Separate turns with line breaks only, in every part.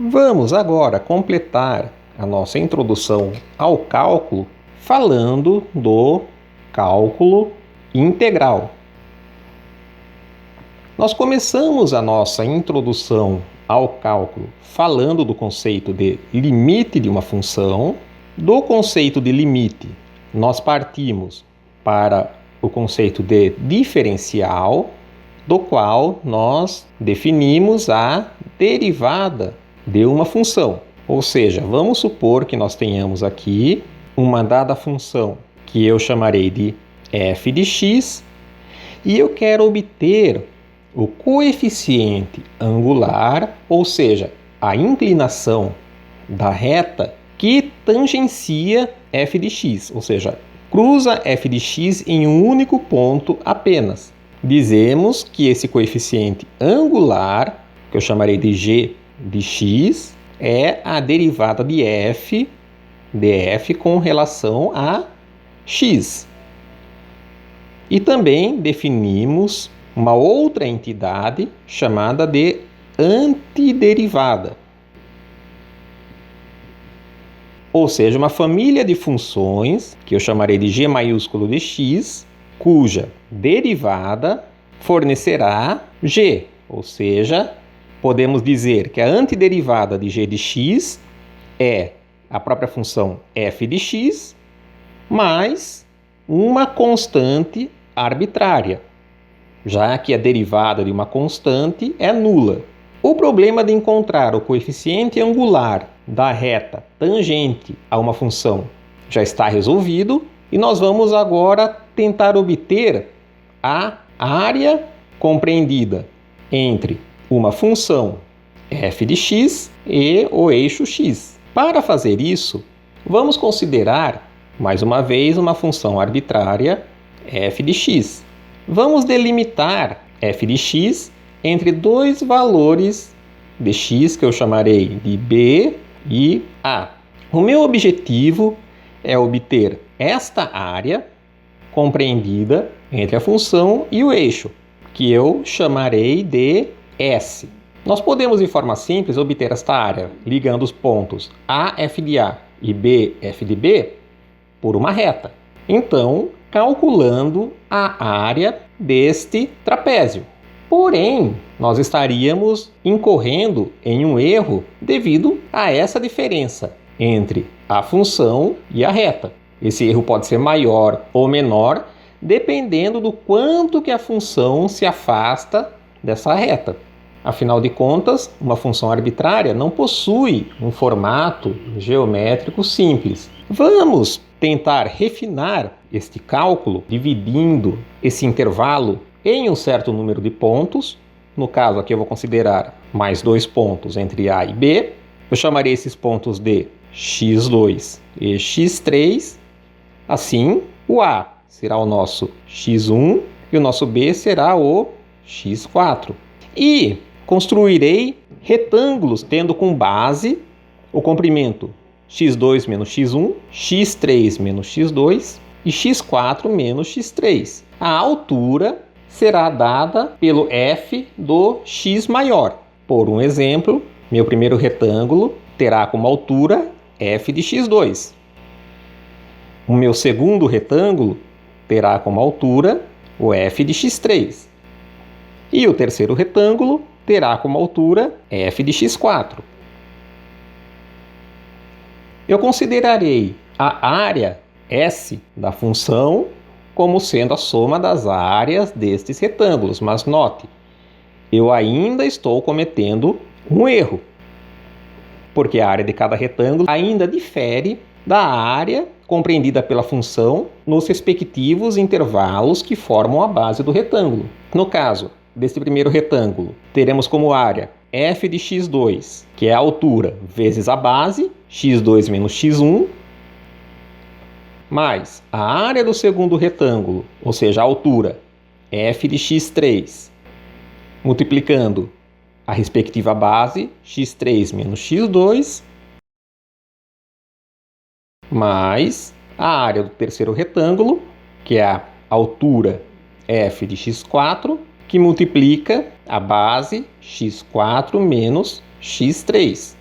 Vamos agora completar a nossa introdução ao cálculo falando do cálculo integral. Nós começamos a nossa introdução ao cálculo falando do conceito de limite de uma função. Do conceito de limite, nós partimos para o conceito de diferencial, do qual nós definimos a derivada de uma função. Ou seja, vamos supor que nós tenhamos aqui uma dada função que eu chamarei de f de x e eu quero obter o coeficiente angular, ou seja, a inclinação da reta que tangencia f de x, ou seja, cruza f de x em um único ponto apenas. Dizemos que esse coeficiente angular, que eu chamarei de g de x, é a derivada de f com relação a x. E também definimos uma outra entidade chamada de antiderivada. Ou seja, uma família de funções, que eu chamarei de g maiúsculo de x, cuja derivada fornecerá g, ou seja, podemos dizer que a antiderivada de g de x é a própria função f de x mais uma constante arbitrária, já que a derivada de uma constante é nula. O problema de encontrar o coeficiente angular da reta tangente a uma função já está resolvido e nós vamos agora tentar obter a área compreendida entre uma função f de x e o eixo x. Para fazer isso, vamos considerar, mais uma vez, uma função arbitrária f de x. Vamos delimitar f de x entre dois valores de x que eu chamarei de b e a. O meu objetivo é obter esta área compreendida entre a função e o eixo, que eu chamarei de S. Nós podemos, de forma simples, obter esta área ligando os pontos A, F de A e B, F de B por uma reta. Então, calculando a área deste trapézio. Porém, nós estaríamos incorrendo em um erro devido a essa diferença entre a função e a reta. Esse erro pode ser maior ou menor, dependendo do quanto que a função se afasta dessa reta. Afinal de contas, uma função arbitrária não possui um formato geométrico simples. Vamos tentar refinar este cálculo, dividindo esse intervalo em um certo número de pontos. No caso aqui eu vou considerar mais dois pontos entre A e B. Eu chamarei esses pontos de x2 e x3. Assim, o A será o nosso x1 e o nosso B será o x4. E construirei retângulos tendo como base o comprimento x2 menos x1, x3 menos x2 e x4 menos x3. A altura será dada pelo f do x maior. Por um exemplo, meu primeiro retângulo terá como altura f de x2. O meu segundo retângulo terá como altura o f de x3. E o terceiro retângulo terá como altura f de x4. Eu considerarei a área S da função como sendo a soma das áreas destes retângulos, mas note, eu ainda estou cometendo um erro, porque a área de cada retângulo ainda difere da área compreendida pela função nos respectivos intervalos que formam a base do retângulo. No caso deste primeiro retângulo, teremos como área f de x2, que é a altura vezes a base, x2 menos x1, mais a área do segundo retângulo, ou seja, a altura f de x3, multiplicando a respectiva base, x3 menos x2, mais a área do terceiro retângulo, que é a altura f de x4, que multiplica a base x4 menos x3.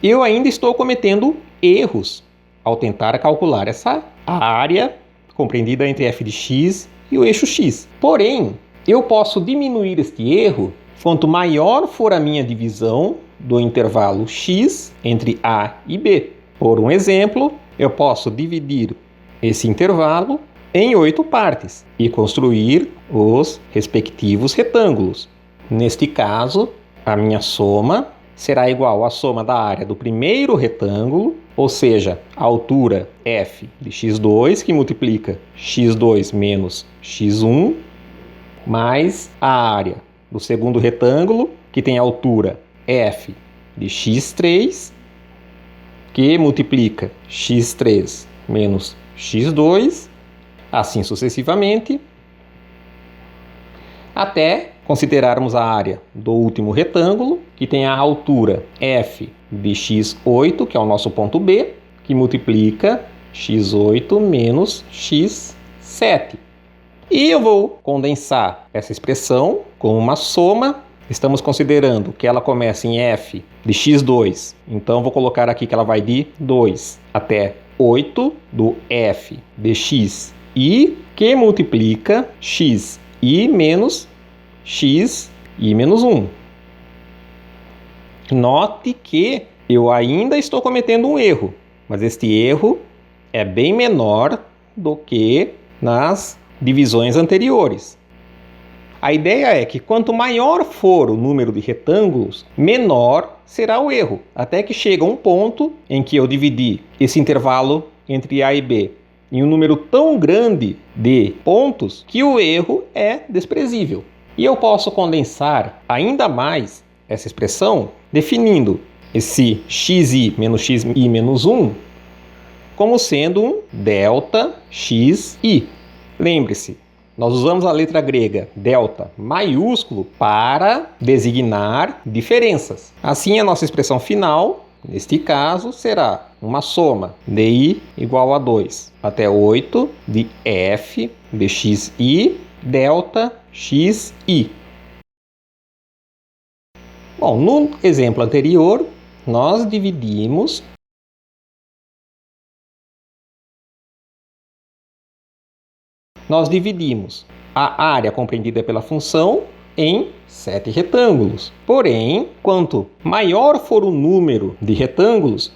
eu ainda estou cometendo erros ao tentar calcular essa área compreendida entre f de x e o eixo x. Porém, eu posso diminuir este erro quanto maior for a minha divisão do intervalo x entre a e b. Por um exemplo, eu posso dividir esse intervalo em 8 partes e construir os respectivos retângulos. Neste caso, a minha soma será igual à soma da área do primeiro retângulo, ou seja, a altura f de x2, que multiplica x2 menos x1, mais a área do segundo retângulo, que tem a altura f de x3, que multiplica x3 menos x2, assim sucessivamente, até considerarmos a área do último retângulo, que tem a altura f de x8, que é o nosso ponto B, que multiplica x8 menos x7. E eu vou condensar essa expressão com uma soma. Estamos considerando que ela começa em f de x2, então vou colocar aqui que ela vai de 2 até 8 do f de x i, que multiplica x i menos x i menos 1. Note que eu ainda estou cometendo um erro, mas este erro é bem menor do que nas divisões anteriores. A ideia é que quanto maior for o número de retângulos, menor será o erro, até que chega um ponto em que eu dividi esse intervalo entre A e B em um número tão grande de pontos que o erro é desprezível. E eu posso condensar ainda mais essa expressão definindo esse xi menos xi menos 1 como sendo um delta xi. Lembre-se, nós usamos a letra grega delta maiúsculo para designar diferenças. Assim, a nossa expressão final, neste caso, será uma soma de i igual a 2 até 8 de f de xi delta xi. Bom, no exemplo anterior, nós dividimos a área compreendida pela função em 7 retângulos. Porém, quanto maior for o número de retângulos,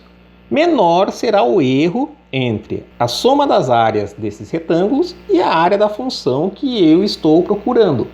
menor será o erro entre a soma das áreas desses retângulos e a área da função que eu estou procurando.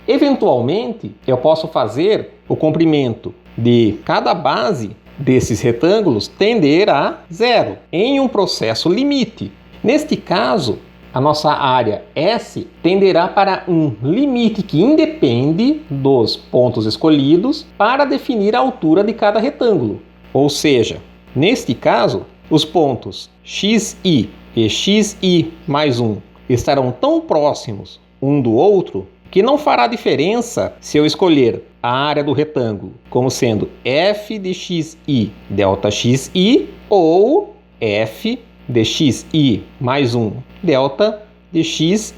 Eventualmente, eu posso fazer o comprimento de cada base desses retângulos tender a zero em um processo limite. Neste caso, a nossa área S tenderá para um limite que independe dos pontos escolhidos para definir a altura de cada retângulo. Ou seja, neste caso, os pontos xi e xi mais 1 estarão tão próximos um do outro que não fará diferença se eu escolher a área do retângulo como sendo f de xi delta xi ou f de xi mais 1 delta de xi.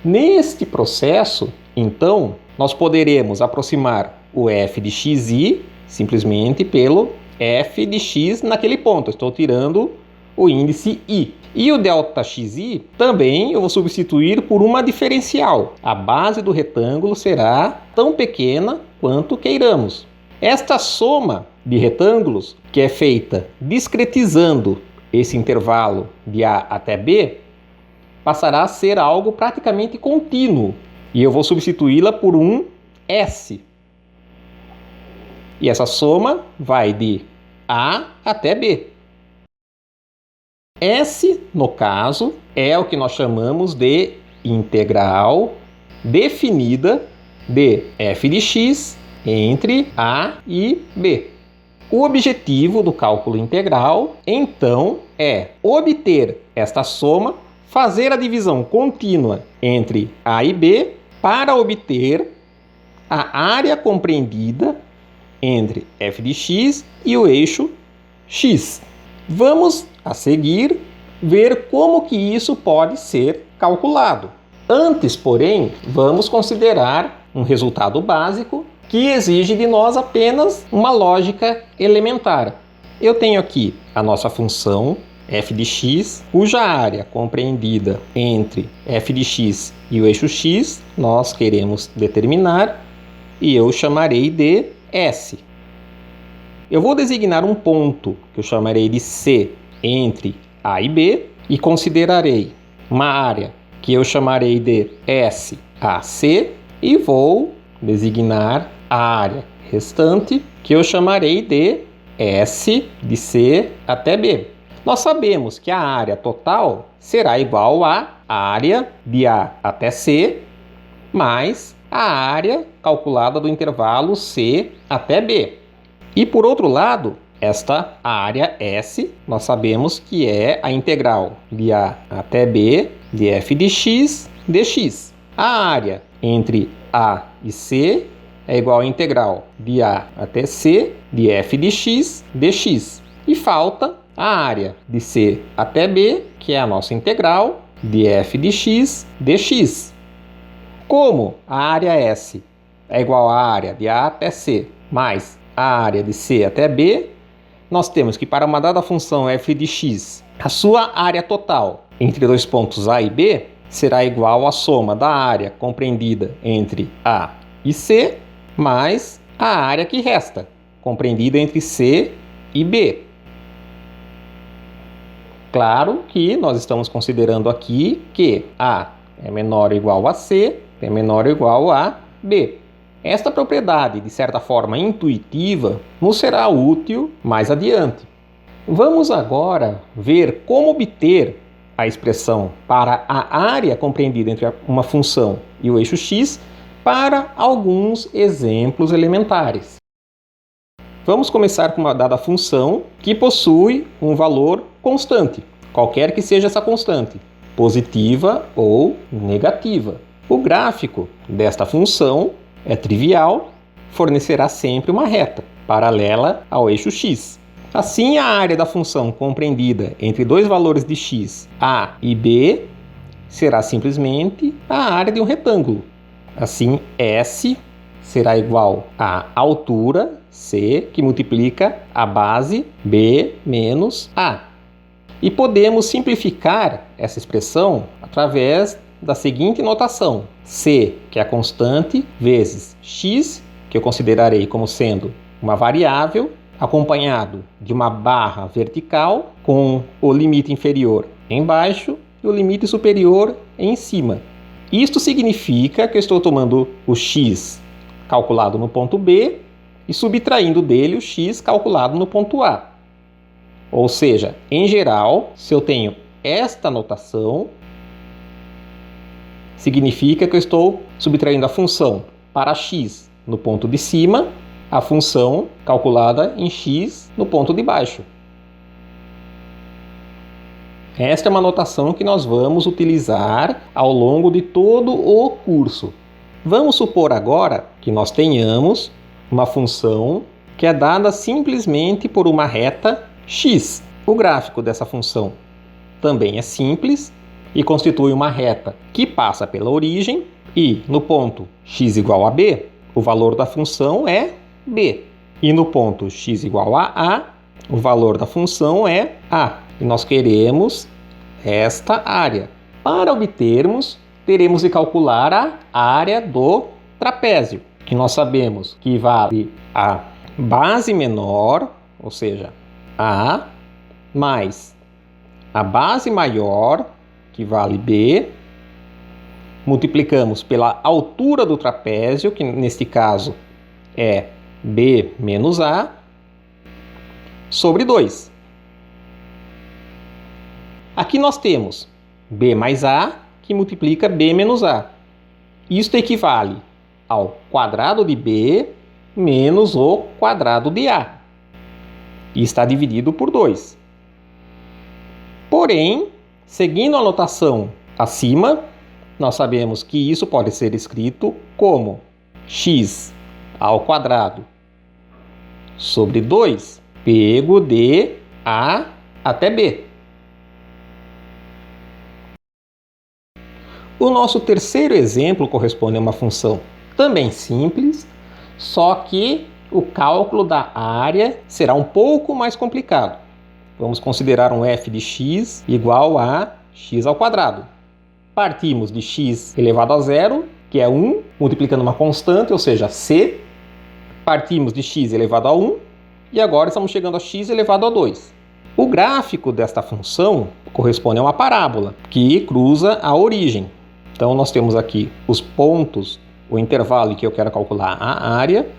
Neste processo, então, nós poderemos aproximar o f de xi simplesmente pelo f de x naquele ponto. Eu estou tirando o índice i. E o delta xi também eu vou substituir por uma diferencial. A base do retângulo será tão pequena quanto queiramos. Esta soma de retângulos, que é feita discretizando esse intervalo de A até B, passará a ser algo praticamente contínuo. E eu vou substituí-la por um S. E essa soma vai de A até B. S, no caso, é o que nós chamamos de integral definida de f de x entre A e B. O objetivo do cálculo integral, então, é obter esta soma, fazer a divisão contínua entre A e B para obter a área compreendida entre f de x e o eixo x. Vamos, a seguir, ver como que isso pode ser calculado. Antes, porém, vamos considerar um resultado básico que exige de nós apenas uma lógica elementar. Eu tenho aqui a nossa função f de x, cuja área compreendida entre f de x e o eixo x nós queremos determinar e eu chamarei de S. Eu vou designar um ponto que eu chamarei de C entre A e B e considerarei uma área que eu chamarei de SAC e vou designar a área restante que eu chamarei de S de C até B. Nós sabemos que a área total será igual à área de A até C mais a área calculada do intervalo C até B. E por outro lado, esta área S, nós sabemos que é a integral de A até B de f de x dx. A área entre A e C é igual à integral de A até C de f de x dx. E falta a área de C até B, que é a nossa integral de f de x dx. Como a área S é igual à área de A até C mais a área de C até B, nós temos que para uma dada função f de x, a sua área total entre dois pontos A e B será igual à soma da área compreendida entre A e C mais a área que resta, compreendida entre C e B. Claro que nós estamos considerando aqui que A é menor ou igual a C, é menor ou igual a B. Esta propriedade, de certa forma intuitiva, nos será útil mais adiante. Vamos agora ver como obter a expressão para a área compreendida entre uma função e o eixo x para alguns exemplos elementares. Vamos começar com uma dada função que possui um valor constante, qualquer que seja essa constante, positiva ou negativa. O gráfico desta função é trivial, fornecerá sempre uma reta paralela ao eixo x. Assim, a área da função compreendida entre dois valores de x, a e b, será simplesmente a área de um retângulo. Assim, S será igual à altura, C, que multiplica a base, B, menos A. E podemos simplificar essa expressão através da seguinte notação. C, que é a constante, vezes x, que eu considerarei como sendo uma variável, acompanhado de uma barra vertical com o limite inferior embaixo e o limite superior em cima. Isto significa que eu estou tomando o x calculado no ponto B e subtraindo dele o x calculado no ponto A. Ou seja, em geral, se eu tenho esta notação, significa que eu estou subtraindo a função para x no ponto de cima, a função calculada em x no ponto de baixo. Esta é uma notação que nós vamos utilizar ao longo de todo o curso. Vamos supor agora que nós tenhamos uma função que é dada simplesmente por uma reta x. O gráfico dessa função também é simples e constitui uma reta que passa pela origem e no ponto x igual a b, o valor da função é b. E no ponto x igual a a, o valor da função é a. E nós queremos esta área. Para obtermos, teremos de calcular a área do trapézio, que nós sabemos que vale a base menor, ou seja, A, mais a base maior, que vale B, multiplicamos pela altura do trapézio, que neste caso é B menos A, sobre 2. Aqui nós temos B mais A, que multiplica B menos A. Isto equivale ao quadrado de B menos o quadrado de A. E está dividido por 2. Porém, seguindo a notação acima, nós sabemos que isso pode ser escrito como x ao quadrado sobre 2, pego de A até B. O nosso terceiro exemplo corresponde a uma função também simples, só que o cálculo da área será um pouco mais complicado. Vamos considerar um f de x igual a x ao quadrado. Partimos de x elevado a zero, que é 1, multiplicando uma constante, ou seja, c. Partimos de x elevado a 1 e agora estamos chegando a x elevado a 2. O gráfico desta função corresponde a uma parábola que cruza a origem. Então nós temos aqui os pontos, o intervalo em que eu quero calcular a área,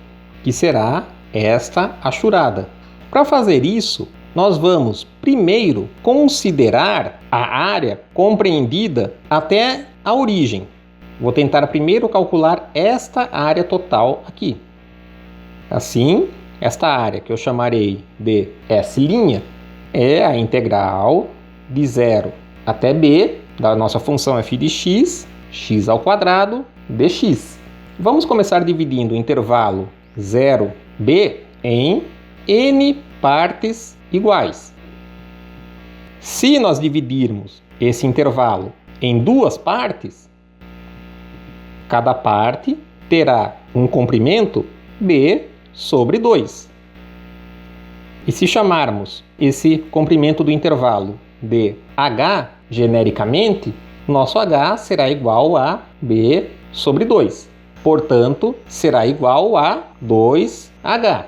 que será esta achurada. Para fazer isso, nós vamos primeiro considerar a área compreendida até a origem. Vou tentar primeiro calcular esta área total aqui. Assim, esta área que eu chamarei de S' é a integral de 0 até b da nossa função f de x, x ao quadrado, dx. Vamos começar dividindo o intervalo 0b em n partes iguais. Se nós dividirmos esse intervalo em duas partes, cada parte terá um comprimento b sobre 2. E se chamarmos esse comprimento do intervalo de h genericamente, nosso h será igual a b sobre 2. Portanto, será igual a 2h.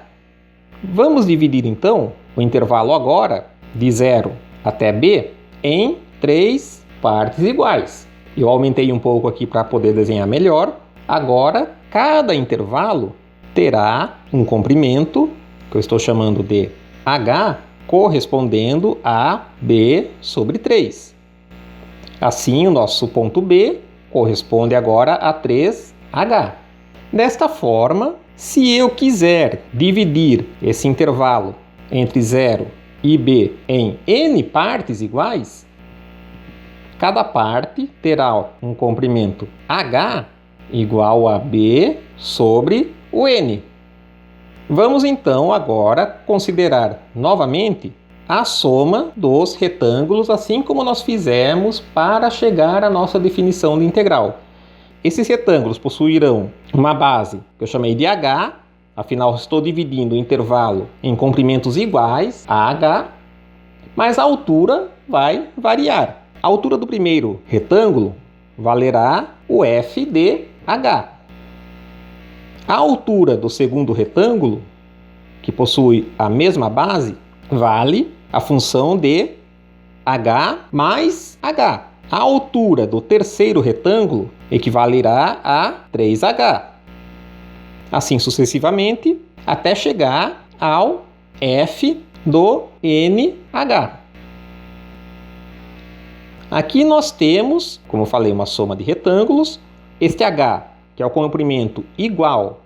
Vamos dividir então o intervalo agora de 0 até b em 3 partes iguais. Eu aumentei um pouco aqui para poder desenhar melhor. Agora, cada intervalo terá um comprimento, que eu estou chamando de h, correspondendo a b sobre 3. Assim, o nosso ponto B corresponde agora a 3h. Desta forma, se eu quiser dividir esse intervalo entre 0 e b em n partes iguais, cada parte terá um comprimento h igual a b sobre o n. Vamos então agora considerar novamente a soma dos retângulos, assim como nós fizemos para chegar à nossa definição de integral. Esses retângulos possuirão uma base que eu chamei de h, afinal estou dividindo o intervalo em comprimentos iguais a h, mas a altura vai variar. A altura do primeiro retângulo valerá o f de h. A altura do segundo retângulo, que possui a mesma base, vale a função de h mais h. A altura do terceiro retângulo equivalerá a 3h. Assim sucessivamente, até chegar ao f do nh. Aqui nós temos, como eu falei, uma soma de retângulos. Este h, que é o comprimento igual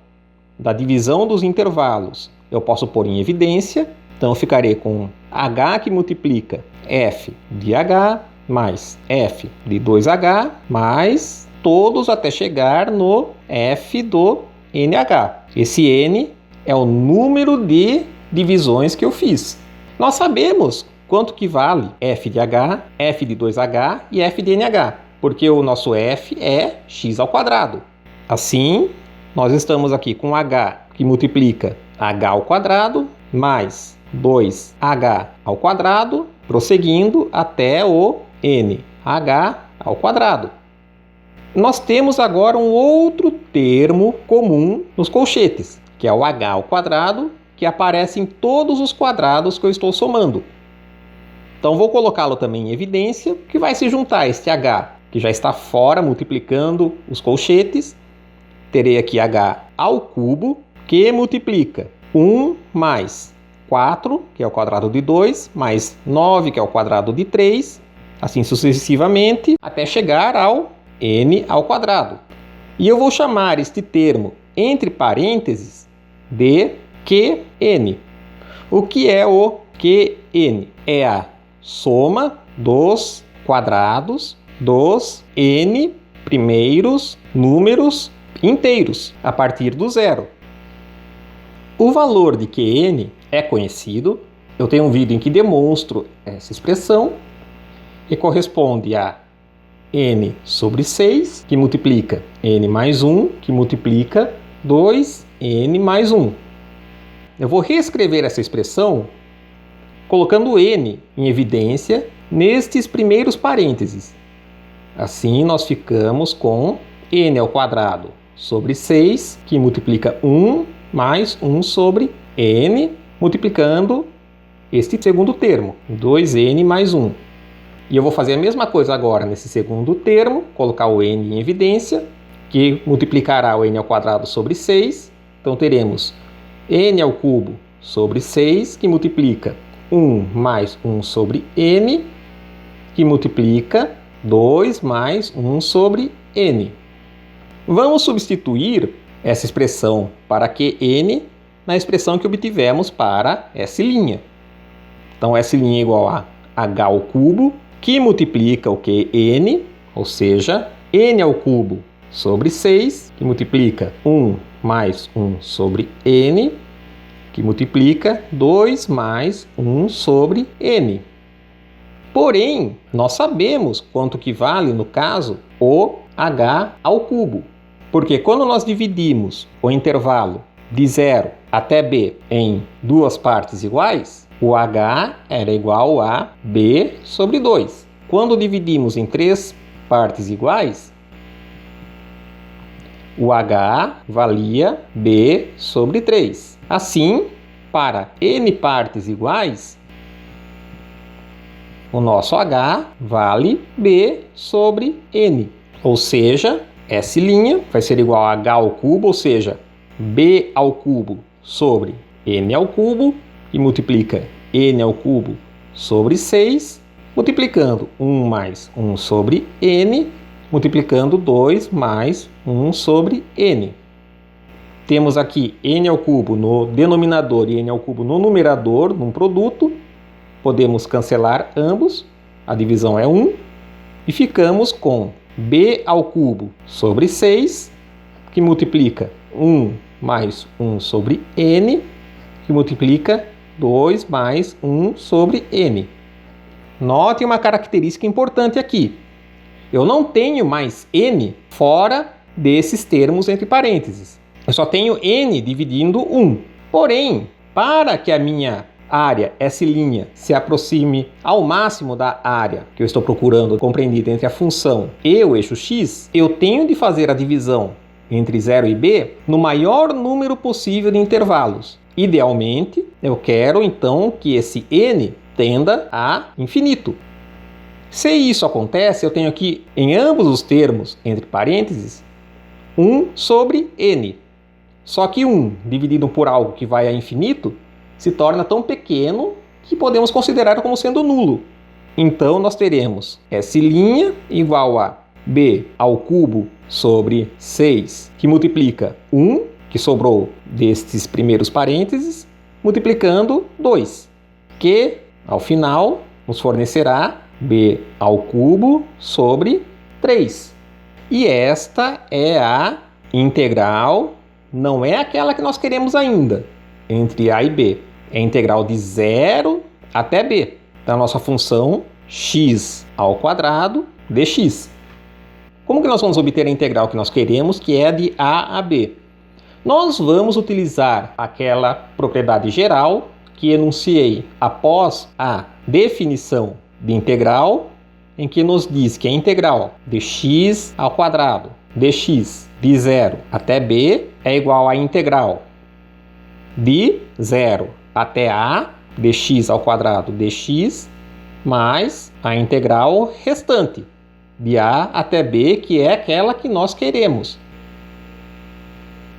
da divisão dos intervalos, eu posso pôr em evidência. Então eu ficarei com h que multiplica f de h mais f de 2h, mais todos até chegar no f do nh. Esse n é o número de divisões que eu fiz. Nós sabemos quanto que vale f de h, f de 2h e f de nh, porque o nosso f é x ao quadrado. Assim, nós estamos aqui com h que multiplica h ao quadrado mais 2h ao quadrado, prosseguindo até o nh ao quadrado. Nós temos agora um outro termo comum nos colchetes, que é o h ao quadrado, que aparece em todos os quadrados que eu estou somando. Então vou colocá-lo também em evidência, que vai se juntar a este h, que já está fora, multiplicando os colchetes. Terei aqui h ao cubo, que multiplica 1 mais 4, que é o quadrado de 2, mais 9, que é o quadrado de 3, assim sucessivamente, até chegar ao n ao quadrado. E eu vou chamar este termo, entre parênteses, de Qn. O que é o Qn? É a soma dos quadrados dos n primeiros números inteiros, a partir do zero. O valor de Qn é conhecido. Eu tenho um vídeo em que demonstro essa expressão, e corresponde a n sobre 6, que multiplica n mais 1, que multiplica 2n mais 1. eu vou reescrever essa expressão colocando n em evidência nestes primeiros parênteses. Assim, nós ficamos com n ao quadrado sobre 6, que multiplica 1 mais 1 sobre n, multiplicando este segundo termo, 2n mais 1. E eu vou fazer a mesma coisa agora nesse segundo termo, colocar o n em evidência, que multiplicará o n ao quadrado sobre 6. Então teremos n ao cubo sobre 6, que multiplica 1 mais 1 sobre n, que multiplica 2 mais 1 sobre n. Vamos substituir essa expressão para Qn na expressão que obtivemos para S'. Então, S' é igual a h ao cubo, que multiplica o Qn, ou seja, n ao cubo sobre 6, que multiplica 1 mais 1 sobre n, que multiplica 2 mais 1 sobre n. Porém, nós sabemos quanto que vale, no caso, o h ao cubo. Porque quando nós dividimos o intervalo de 0 até b em duas partes iguais, o h era igual a b sobre 2. Quando dividimos em três partes iguais, o h valia b sobre 3. Assim, para n partes iguais, o nosso h vale b sobre n. Ou seja, S' vai ser igual a h ao cubo, ou seja, b ao cubo sobre n ao cubo, e multiplica n ao cubo sobre 6, multiplicando 1 mais 1 sobre n, multiplicando 2 mais 1 sobre n. Temos aqui n ao cubo no denominador e n ao cubo no numerador, num produto. Podemos cancelar ambos, a divisão é 1, e ficamos com b ao cubo sobre 6, que multiplica 1 mais 1 sobre n, que multiplica 2 mais 1 sobre n. Note uma característica importante aqui. Eu não tenho mais n fora desses termos entre parênteses. Eu só tenho n dividindo 1. Porém, para que a minha área S' se aproxime ao máximo da área que eu estou procurando compreendida entre a função e o eixo x, eu tenho de fazer a divisão entre 0 e b no maior número possível de intervalos. Idealmente, eu quero então que esse n tenda a infinito. Se isso acontece, eu tenho aqui em ambos os termos entre parênteses 1 sobre n. Só que 1 dividido por algo que vai a infinito se torna tão pequeno que podemos considerar como sendo nulo. Então, nós teremos S' igual a b ao cubo sobre 6, que multiplica 1, que sobrou destes primeiros parênteses, multiplicando 2, que, ao final, nos fornecerá b ao cubo sobre 3. E esta é a integral, não é aquela que nós queremos ainda, entre a e b. É a integral de 0 até b, da nossa função x ao quadrado dx. Como que nós vamos obter a integral que nós queremos, que é de a a b? Nós vamos utilizar aquela propriedade geral que enunciei após a definição de integral, em que nos diz que a integral de x ao quadrado dx de 0 até b é igual à integral de 0 até a dx ao quadrado dx mais a integral restante de a até b, que é aquela que nós queremos.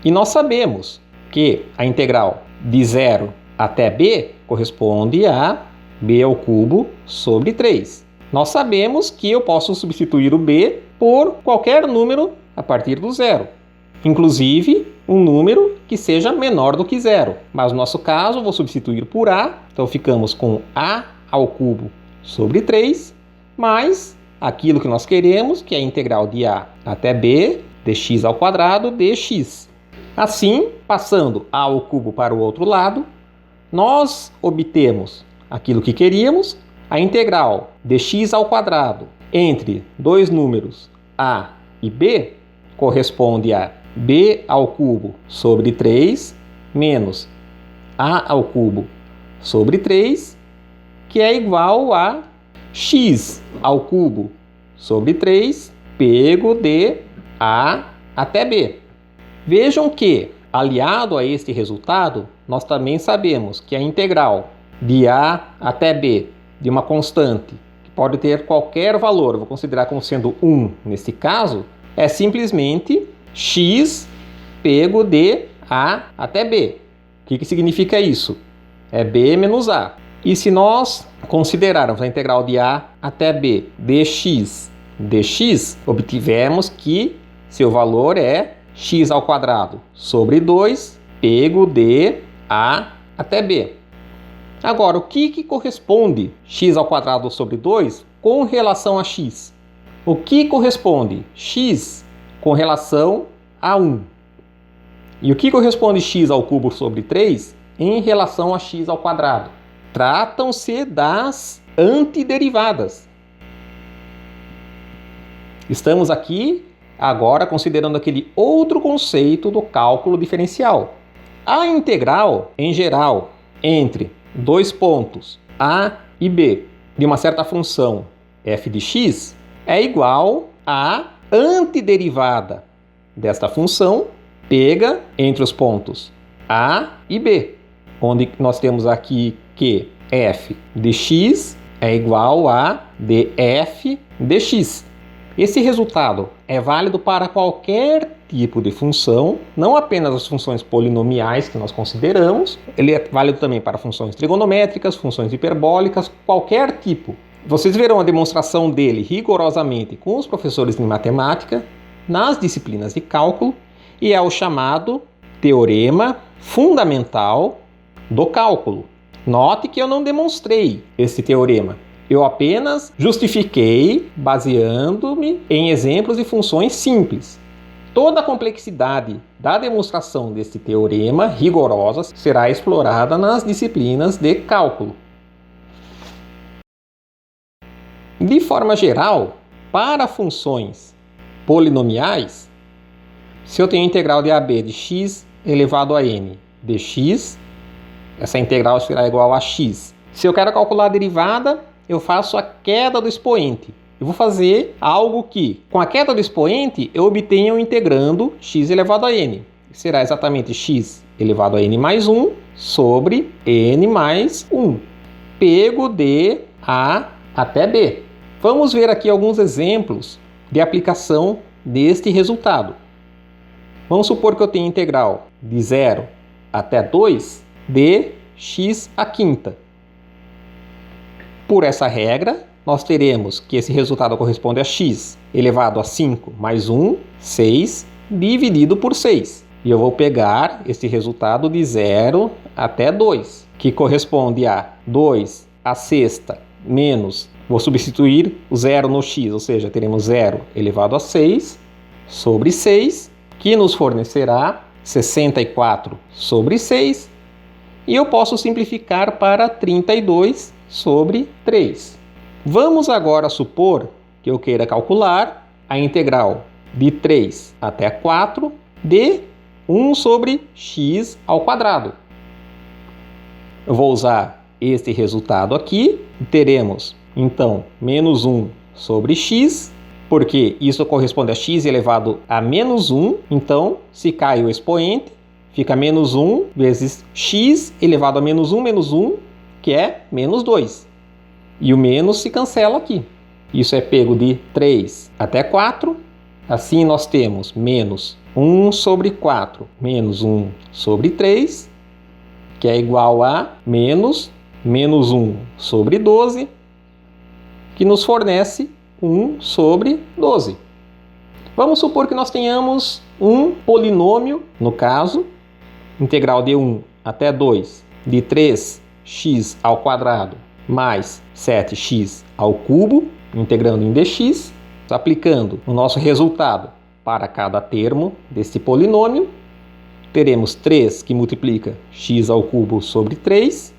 E nós sabemos que a integral de 0 até b corresponde a b ao cubo sobre 3. Nós sabemos que eu posso substituir o b por qualquer número a partir do 0. Inclusive, um número que seja menor do que 0. Mas no nosso caso, vou substituir por a. Então, ficamos com a ao cubo sobre 3, mais aquilo que nós queremos, que é a integral de a até b, dx ao quadrado, dx. Assim, passando a ao cubo para o outro lado, nós obtemos aquilo que queríamos, a integral dx ao quadrado entre dois números a e b corresponde a b ao cubo sobre 3 menos a ao cubo sobre 3, que é igual a x ao cubo sobre 3, pego de a até b. Vejam que, aliado a este resultado, nós também sabemos que a integral de a até b de uma constante, que pode ter qualquer valor, vou considerar como sendo 1 nesse caso, é simplesmente x pego de a até b. O que significa isso? É b menos a. E se nós considerarmos a integral de a até b dx dx, obtivemos que seu valor é x ao quadrado sobre 2 pego de a até b. Agora, o que corresponde x ao quadrado sobre 2 com relação a x? O que corresponde x com relação a 1? E o que corresponde x ao cubo sobre 3 em relação a x ao quadrado? Tratam-se das antiderivadas. Estamos aqui agora considerando aquele outro conceito do cálculo diferencial. A integral, em geral, entre dois pontos a e b de uma certa função f de x é igual à antiderivada desta função pega entre os pontos a e b, onde nós temos aqui que f de x é igual a df de x. Esse resultado é válido para qualquer tipo de função, não apenas as funções polinomiais que nós consideramos, ele é válido também para funções trigonométricas, funções hiperbólicas, qualquer tipo. Vocês verão a demonstração dele rigorosamente com os professores de matemática, nas disciplinas de cálculo, e é o chamado teorema fundamental do cálculo. Note que eu não demonstrei esse teorema. Eu apenas justifiquei baseando-me em exemplos de funções simples. Toda a complexidade da demonstração deste teorema rigorosa será explorada nas disciplinas de cálculo. De forma geral, para funções polinomiais, se eu tenho a integral de AB de x elevado a n dx, essa integral será igual a x. Se eu quero calcular a derivada, eu faço a queda do expoente. Eu vou fazer algo que, com a queda do expoente, eu obtenho integrando x elevado a n. Será exatamente x elevado a n mais 1 sobre n mais 1. Pego de a até b. Vamos ver aqui alguns exemplos de aplicação deste resultado. Vamos supor que eu tenho integral de 0 até 2 de x à quinta. Por essa regra, nós teremos que esse resultado corresponde a x elevado a 5 mais 1, 6, dividido por 6. E eu vou pegar esse resultado de 0 até 2, que corresponde a 2 à sexta menos, vou substituir o 0 no x, ou seja, teremos 0 elevado a 6 sobre 6, que nos fornecerá 64 sobre 6, e eu posso simplificar para 32 sobre 3. Vamos agora supor que eu queira calcular a integral de 3 até 4 de 1 sobre x ao quadrado. Eu vou usar este resultado aqui e teremos, então, menos 1 sobre x, porque isso corresponde a x elevado a menos 1, então, se cai o expoente, fica menos 1 vezes x elevado a menos 1, que é menos 2. E o menos se cancela aqui. Isso é pego de 3 até 4. Assim nós temos menos 1 sobre 4 menos 1 sobre 3, que é igual a menos 1 sobre 12, que nos fornece 1 sobre 12. Vamos supor que nós tenhamos um polinômio, no caso, integral de 1 até 2 de 3x ao quadrado mais 7x ao cubo, integrando em dx, aplicando o nosso resultado para cada termo deste polinômio, teremos 3 que multiplica x ao cubo sobre 3,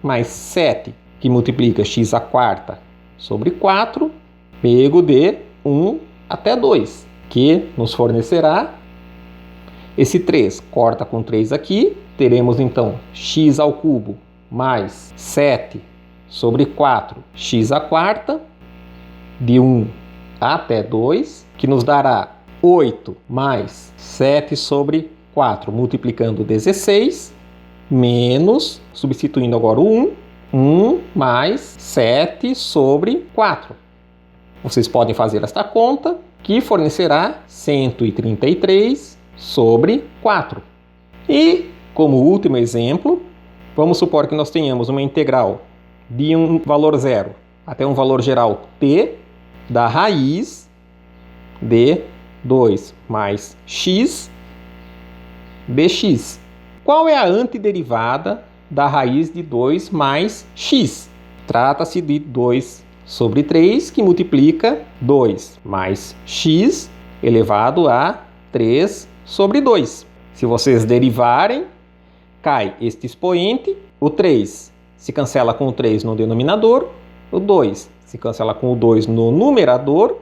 mais 7 que multiplica x à quarta sobre 4, pego de 1 até 2, que nos fornecerá esse 3 corta com 3 aqui, teremos então x ao cubo mais 7 sobre 4x à quarta, de 1 até 2, que nos dará 8 mais 7 sobre 4, multiplicando 16, menos, substituindo agora o 1 mais 7 sobre 4. Vocês podem fazer esta conta, que fornecerá 133 sobre 4. E, como último exemplo, vamos supor que nós tenhamos uma integral de um valor zero até um valor geral t da raiz de 2 mais x dx. Qual é a antiderivada da raiz de 2 mais x? Trata-se de 2 sobre 3, que multiplica 2 mais x elevado a 3 sobre 2. Se vocês derivarem, cai este expoente, o 3 se cancela com o 3 no denominador, o 2 se cancela com o 2 no numerador,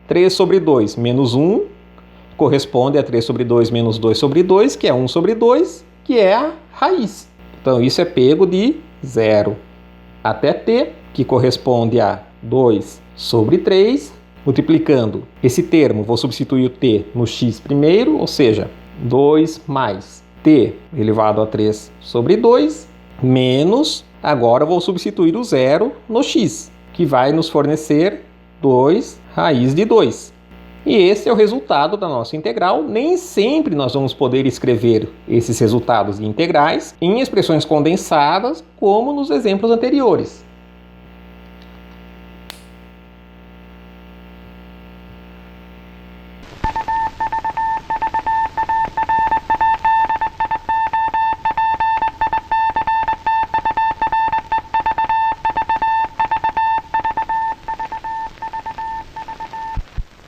3 sobre 2 menos 1 corresponde a 3 sobre 2 menos 2 sobre 2, que é 1 sobre 2, que é a raiz. Então, isso é pego de 0 até t, que corresponde a 2 sobre 3. Multiplicando esse termo, vou substituir o t no x primeiro, ou seja, 2 mais t elevado a 3 sobre 2, menos, agora vou substituir o zero no x, que vai nos fornecer 2 raiz de 2. E esse é o resultado da nossa integral. Nem sempre nós vamos poder escrever esses resultados de integrais em expressões condensadas, como nos exemplos anteriores.